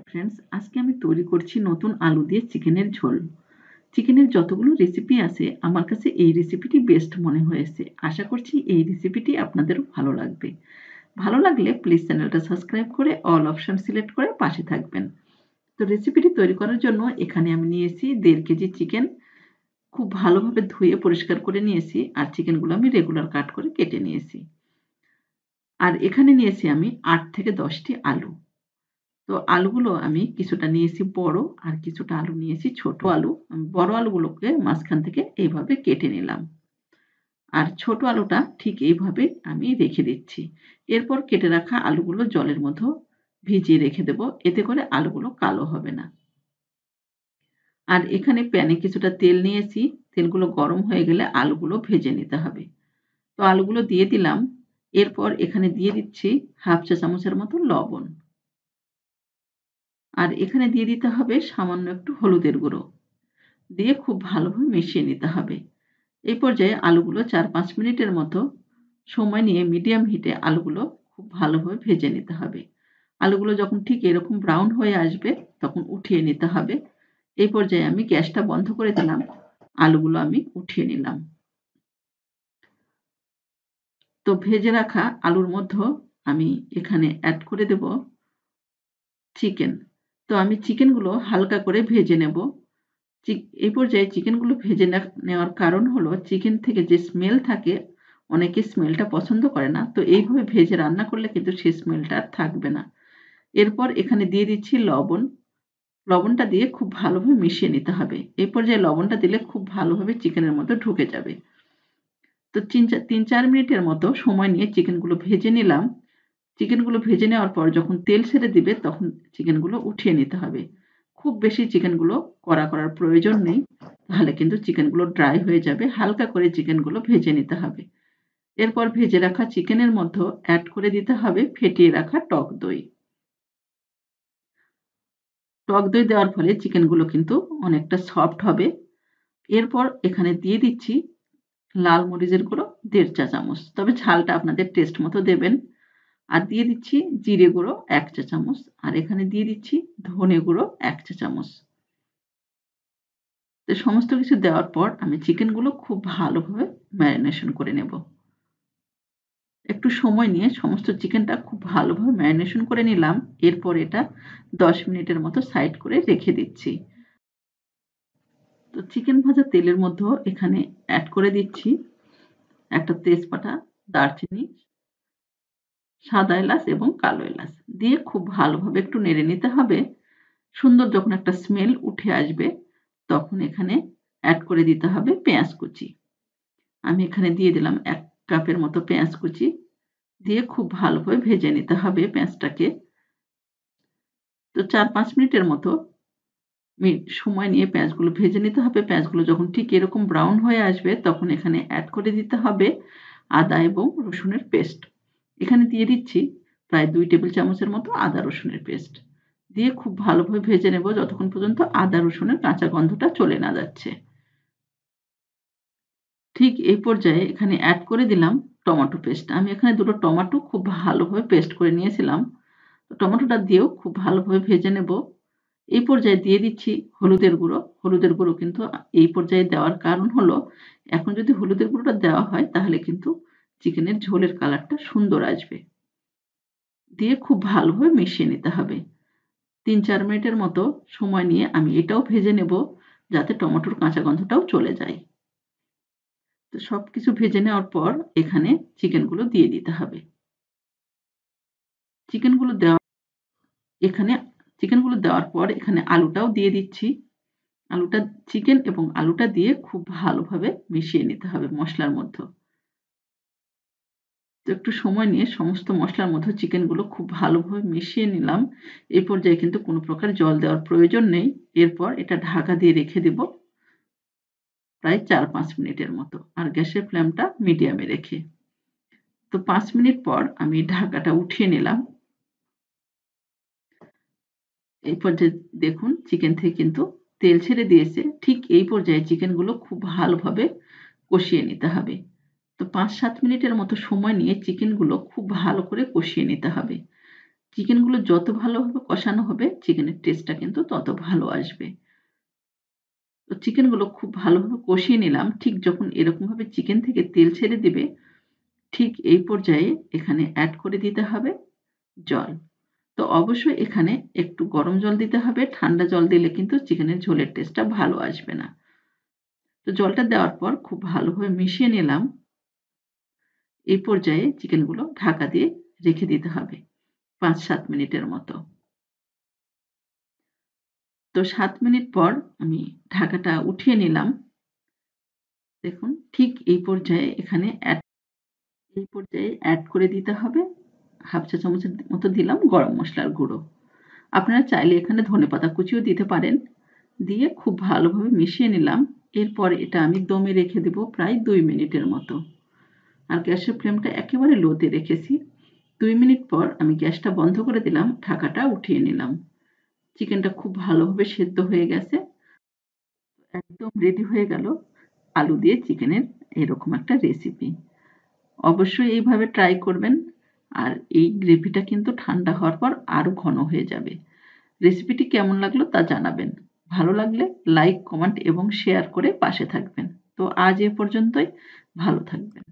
Friends, আজকে আমি তৈরি করছি নতুন আলু দিয়ে চিকেনের ঝোল। চিকেনের যতগুলো রেসিপি আছে আমার কাছে এই রেসিপিটি বেস্ট মনে হয়েছে। আশা করছি এই রেসিপিটি আপনাদেরও ভালো লাগবে। ভালো লাগলে প্লিজ চ্যানেলটা সাবস্ক্রাইব করে অল অপশন সিলেক্ট করে পাশে থাকবেন। তো রেসিপিটি তৈরি করার জন্য এখানে আমি নিয়েছি 1.5 কেজি চিকেন। খুব ভালোভাবে ধুয়ে পরিষ্কার করে নিয়েছি আর চিকেনগুলো আমি রেগুলার কাট করে কেটে নিয়েছি। আর এখানে নিয়েছি আমি 8 থেকে 10টি আলু। তো আলুগুলো আমি কিছুটা নিয়েছি বড় আর কিছুটা আলু নিয়েছি ছোট আলু। বড় আলুগুলোকে মাঝখান থেকে এইভাবে কেটে নিলাম। আর ছোট আলুটা ঠিক এইভাবে আমি রেখে দিচ্ছি। এরপর কেটে রাখা আলুগুলো জলের মধ্যে ভিজিয়ে রেখে দেব। এতে করে আলুগুলো কালো হবে না। আর এখানে প্যানে কিছুটা তেল নিয়েছি। তেলগুলো গরম হয়ে গেলে আলুগুলো ভেজে নিতে হবে। তো আলুগুলো দিয়ে দিলাম। এরপর এখানে দিয়ে দিচ্ছি 1/2 চা চামচের মতো লবণ। আর এখানে দিয়ে দিতে হবে সামান্য একটু হলুদের গুঁড়ো। দিয়ে খুব ভালোভাবে মিশিয়ে নিতে হবে। এই পর্যায়ে আলুগুলো 4-5 মিনিটের মতো সময় নিয়ে মিডিয়াম হিটে আলুগুলো খুব ভালোভাবে ভেজে নিতে হবে। আলুগুলো যখন ঠিক এরকম ব্রাউন হয়ে আসবে তখন উঠিয়ে নিতে হবে। এই পর্যায়ে আমি গ্যাসটা বন্ধ করে দিলাম। আলুগুলো আমি উঠিয়ে নিলাম। তো ভেজে রাখা আলুর মধ্যে আমি এখানে অ্যাড করে দেব চিকেন। তো আমি চিকেনগুলো হালকা করে ভেজে নেব। এই পর্যায়ে চিকেনগুলো ভেজে নেওয়ার কারণ হলো চিকেন থেকে যে স্মেল থাকে, অনেকে স্মেলটা পছন্দ করে না। তো এইভাবে ভেজে রান্না করলে কিন্তু সেই স্মেলটা আর থাকবে না। এরপর এখানে দিয়ে দিচ্ছি লবণ। লবণটা দিয়ে খুব ভালোভাবে মিশিয়ে নিতে হবে। এই পর্যায়ে লবণটা দিলে খুব ভালোভাবে চিকেনের মধ্যে ঢুকে যাবে। তো 3-4 মিনিটের মতো সময় নিয়ে চিকেনগুলো ভেজে নিলাম। চিকেনগুলো ভেজে নেওয়ার পর যখন তেল ছেড়ে দিবে তখন চিকেনগুলো উঠিয়ে নিতে হবে। খুব বেশি চিকেনগুলো কড়া করার প্রয়োজন নেই। তাহলে কিন্তু চিকেনগুলো ড্রাই হয়ে যাবে। হালকা করে চিকেনগুলো ভেজে নিতে হবে। এরপর ভেজে রাখা চিকেনের মধ্যে অ্যাড করে দিতে হবে ফেটিয়ে রাখা টক দই। টক দই দেওয়ার ফলে চিকেনগুলো কিন্তু অনেকটা সফট হবে। এরপর এখানে দিয়ে দিচ্ছি লাল মরিচের গুঁড়ো 1.5 চা চামচ। তবে ঝালটা আপনাদের টেস্ট মতো দেবেন। আর দিয়ে দিচ্ছি জিরে গুঁড়ো 1 চা চামচ। আর এখানে দিয়ে দিচ্ছি ধনে গুঁড়ো 1 চা চামচ। তো সমস্ত কিছু দেওয়ার পর আমি চিকেনগুলো খুব ভালোভাবে ম্যারিনেশন করে নেব। একটু সময় নিয়ে সমস্ত চিকেনটা খুব ভালোভাবে ম্যারিনেশন করে নিলাম। এরপর এটা 10 মিনিটের মতো সাইড করে রেখে দিচ্ছি। তো চিকেন ভাজা তেলের মধ্যেও এখানে অ্যাড করে দিচ্ছি একটা তেজপাতা, দারচিনি, সাদা এলাচ এবং কালো এলাচ। দিয়ে খুব ভালোভাবে একটু নেড়ে নিতে হবে। সুন্দর যখন একটা স্মেল উঠে আসবে তখন এখানে অ্যাড করে দিতে হবে পেঁয়াজ কুচি। আমি এখানে দিয়ে দিলাম 1 কাপের মতো পেঁয়াজ কুচি। দিয়ে খুব ভালোভাবে ভেজে নিতে হবে পেঁয়াজটাকে। তো 4-5 মিনিটের মতো সময় নিয়ে পেঁয়াজগুলো ভেজে নিতে হবে। পেঁয়াজগুলো যখন ঠিক এরকম ব্রাউন হয়ে আসবে তখন এখানে অ্যাড করে দিতে হবে আদা এবং রসুনের পেস্ট। এখানে দিয়ে দিচ্ছি প্রায় 2 টেবিল চামচের মতো আদা রসুনের পেস্ট। দিয়ে খুব ভালোভাবে ভেজে নেব যতক্ষণ পর্যন্ত আদা রসুনের কাঁচা গন্ধটা চলে না যাচ্ছে। ঠিক এই পর্যায়ে এখানে অ্যাড করে দিলাম টমেটো পেস্ট। আমি এখানে 2 টো টমেটো খুব ভালোভাবে পেস্ট করে নিয়েছিলাম। তো টমেটোটা দিয়েও খুব ভালোভাবে ভেজে নেব। এই পর্যায়ে দিয়ে দিচ্ছি হলুদের গুঁড়ো। হলুদের গুঁড়ো কিন্তু এই পর্যায়ে দেওয়ার কারণ হলো, এখন যদি হলুদের গুঁড়োটা দেওয়া হয় তাহলে কিন্তু চিকেনের ঝোলের কালারটা সুন্দর আসবে। দিয়ে খুব ভালোভাবে মিশিয়ে নিতে হবে। 3-4 মিনিটের মতো সময় নিয়ে আমি এটাও ভেজে নেব যাতে টমেটোর কাঁচা গন্ধটাও চলে যায়। তো সবকিছু ভেজে নেওয়ার পর এখানে চিকেনগুলো দিয়ে দিতে হবে। চিকেনগুলো দেওয়া এখানে চিকেনগুলো দেওয়ার পর এখানে আলুটাও দিয়ে দিচ্ছি। আলুটা চিকেন এবং আলুটা দিয়ে খুব ভালোভাবে মিশিয়ে নিতে হবে মসলার মধ্যে। তো একটু সময় নিয়ে সমস্ত মসলার মধ্যে চিকেনগুলো খুব ভালোভাবে মিশিয়ে নিলাম। এই পর্যায়ে কিন্তু কোনো প্রকার জল দেওয়ার প্রয়োজন নেই। এরপর এটা ঢাকা দিয়ে রেখে দেব প্রায় 4-5 মিনিটের মতো। আর গ্যাসের ফ্লেমটা মিডিয়ামে রেখে। তো 5 মিনিট পর আমি ঢাকাটা উঠিয়ে নিলাম। এই পর্যায়ে দেখুন চিকেন থেকে কিন্তু তেল ছেড়ে দিয়েছে। ঠিক এই পর্যায়ে চিকেনগুলো খুব ভালোভাবে কষিয়ে নিতে হবে। তো 5-7 মিনিটের মতো সময় নিয়ে চিকেনগুলো খুব ভালো করে কষিয়ে নিতে হবে। চিকেনগুলো যত ভালোভাবে কষানো হবে চিকেনের টেস্টটা কিন্তু তত ভালো আসবে। তো চিকেনগুলো খুব ভালোভাবে কষিয়ে নিলাম। ঠিক যখন এরকমভাবে চিকেন থেকে তেল ছেড়ে দিবে, ঠিক এই পর্যায়ে এখানে অ্যাড করে দিতে হবে জল। তো অবশ্যই এখানে একটু গরম জল দিতে হবে। ঠান্ডা জল দিলে কিন্তু চিকেনের ঝোলের টেস্টটা ভালো আসবে না। তো জলটা দেওয়ার পর খুব ভালোভাবে মিশিয়ে নিলাম। এই পর্যায়ে চিকেনগুলো ঢাকা দিয়ে রেখে দিতে হবে ৫-৭ মিনিটের মতো। তো ৭ মিনিট পর আমি ঢাকাটা উঠিয়ে নিলাম। দেখুন ঠিক এই পর্যায়ে অ্যাড করে দিতে হবে ১/২ চা চামচের মতো দিলাম গরম মসলার গুঁড়ো। আপনারা চাইলে এখানে ধনেপাতা কুচিও দিতে পারেন। দিয়ে খুব ভালোভাবে মিশিয়ে নিলাম। এরপর এটা আমি দমে রেখে দেব প্রায় ২ মিনিটের মতো। আর গ্যাসের ফ্লেমটা একেবারে লোতে রেখেছি। ২ মিনিট পর আমি গ্যাসটা বন্ধ করে দিলাম, ঢাকাটা উঠিয়ে নিলাম। চিকেনটা খুব ভালোভাবে সেদ্ধ হয়ে গেছে। একদম রেডি হয়ে গেল আলু দিয়ে চিকেনের এরকম একটা রেসিপি। অবশ্যই এইভাবে ট্রাই করবেন। আর এই গ্রেভিটা কিন্তু ঠান্ডা হওয়ার পর আরো ঘন হয়ে যাবে। রেসিপিটি কেমন লাগলো তা জানাবেন। ভালো লাগলে লাইক, কমেন্ট এবং শেয়ার করে পাশে থাকবেন। তো আজ এ পর্যন্তই। ভালো থাকবেন।